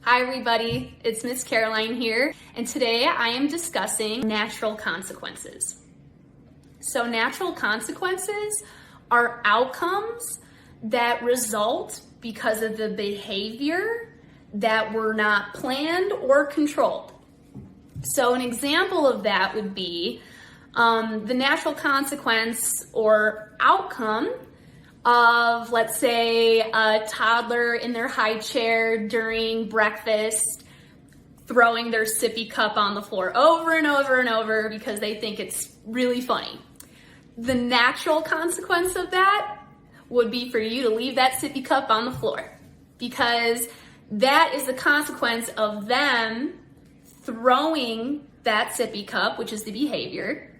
Hi everybody, it's Miss Caroline here, and today I am discussing natural consequences. So natural consequences are outcomes that result because of the behavior that were not planned or controlled. So an example of that would be the natural consequence or outcome of, let's say, a toddler in their high chair during breakfast throwing their sippy cup on the floor over and over and over because they think it's really funny. The natural consequence of that would be for you to leave that sippy cup on the floor, because that is the consequence of them throwing that sippy cup, which is the behavior.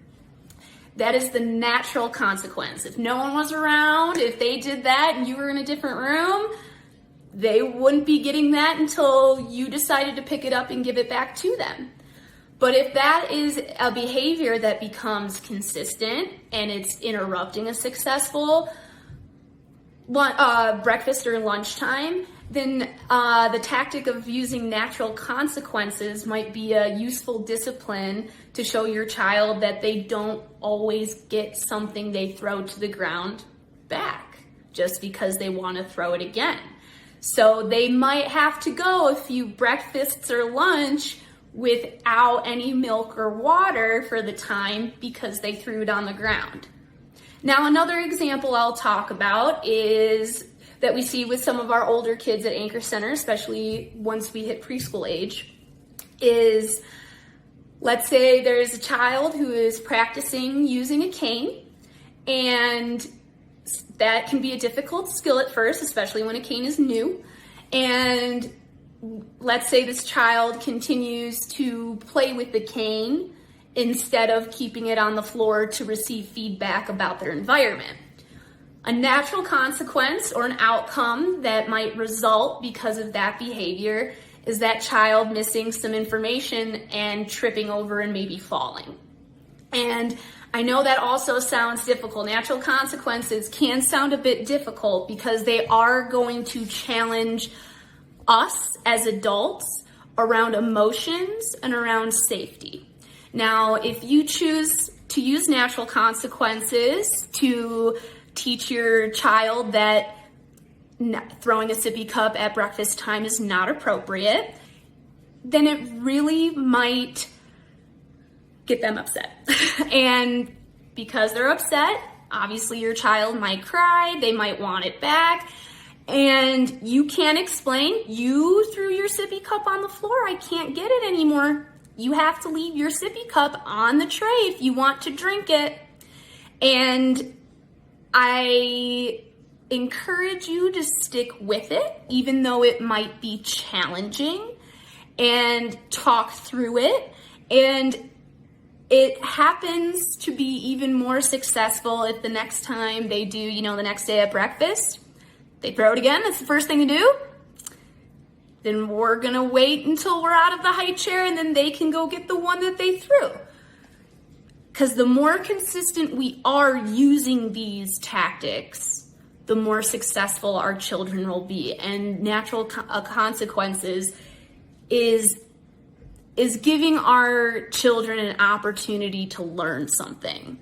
That is the natural consequence. If no one was around, if they did that and you were in a different room, they wouldn't be getting that until you decided to pick it up and give it back to them. But if that is a behavior that becomes consistent and it's interrupting a successful breakfast or lunchtime, then the tactic of using natural consequences might be a useful discipline to show your child that they don't always get something they throw to the ground back just because they want to throw it again. So they might have to go a few breakfasts or lunch without any milk or water for the time because they threw it on the ground. Now, another example I'll talk about is that we see with some of our older kids at Anchor Center, especially once we hit preschool age, is, let's say there's a child who is practicing using a cane, and that can be a difficult skill at first, especially when a cane is new. And let's say this child continues to play with the cane instead of keeping it on the floor to receive feedback about their environment. A natural consequence or an outcome that might result because of that behavior is that child missing some information and tripping over and maybe falling. And I know that also sounds difficult. Natural consequences can sound a bit difficult because they are going to challenge us as adults around emotions and around safety. Now, if you choose to use natural consequences to teach your child that throwing a sippy cup at breakfast time is not appropriate, then it really might get them upset. And because they're upset, obviously your child might cry, they might want it back, and you can't explain, you threw your sippy cup on the floor, I can't get it anymore. You have to leave your sippy cup on the tray if you want to drink it. And I encourage you to stick with it, even though it might be challenging, and talk through it. And it happens to be even more successful if the next time they do, the next day at breakfast, they throw it again. That's the first thing to do. Then we're gonna wait until we're out of the high chair and then they can go get the one that they threw. Because the more consistent we are using these tactics, the more successful our children will be. And natural consequences is giving our children an opportunity to learn something.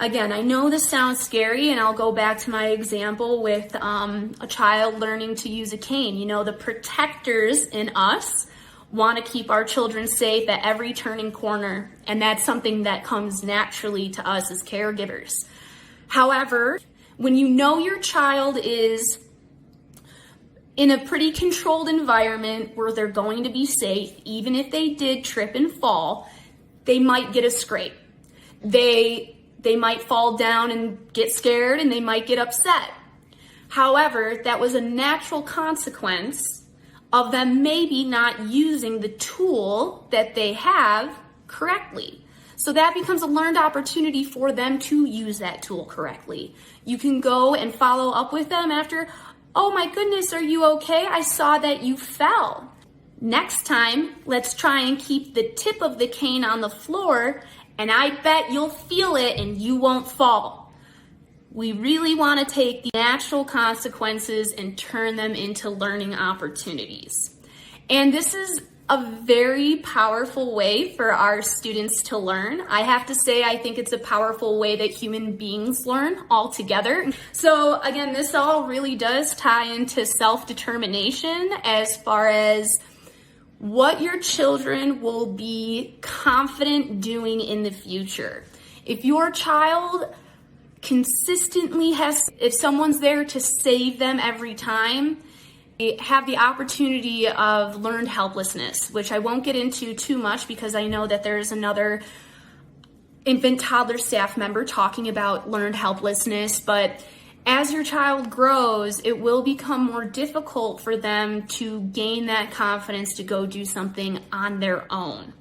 Again, I know this sounds scary, and I'll go back to my example with a child learning to use a cane. The protectors in us want to keep our children safe at every turning corner, and that's something that comes naturally to us as caregivers. However, when you know your child is in a pretty controlled environment where they're going to be safe, even if they did trip and fall, they might get a scrape. They might fall down and get scared, and they might get upset. However, that was a natural consequence of them maybe not using the tool that they have correctly. So that becomes a learned opportunity for them to use that tool correctly. You can go and follow up with them after, oh my goodness, are you okay? I saw that you fell. Next time, let's try and keep the tip of the cane on the floor, and I bet you'll feel it and you won't fall. We really want to take the natural consequences and turn them into learning opportunities. And this is a very powerful way for our students to learn. I have to say, I think it's a powerful way that human beings learn altogether. So again, this all really does tie into self-determination as far as what your children will be confident doing in the future. If your child consistently if someone's there to save them every time, have the opportunity of learned helplessness, which I won't get into too much because I know that there's another infant toddler staff member talking about learned helplessness, but as your child grows, it will become more difficult for them to gain that confidence to go do something on their own.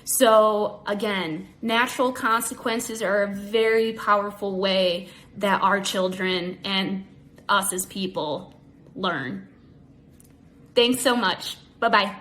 So again, natural consequences are a very powerful way that our children and us as people learn. Thanks so much. Bye-bye.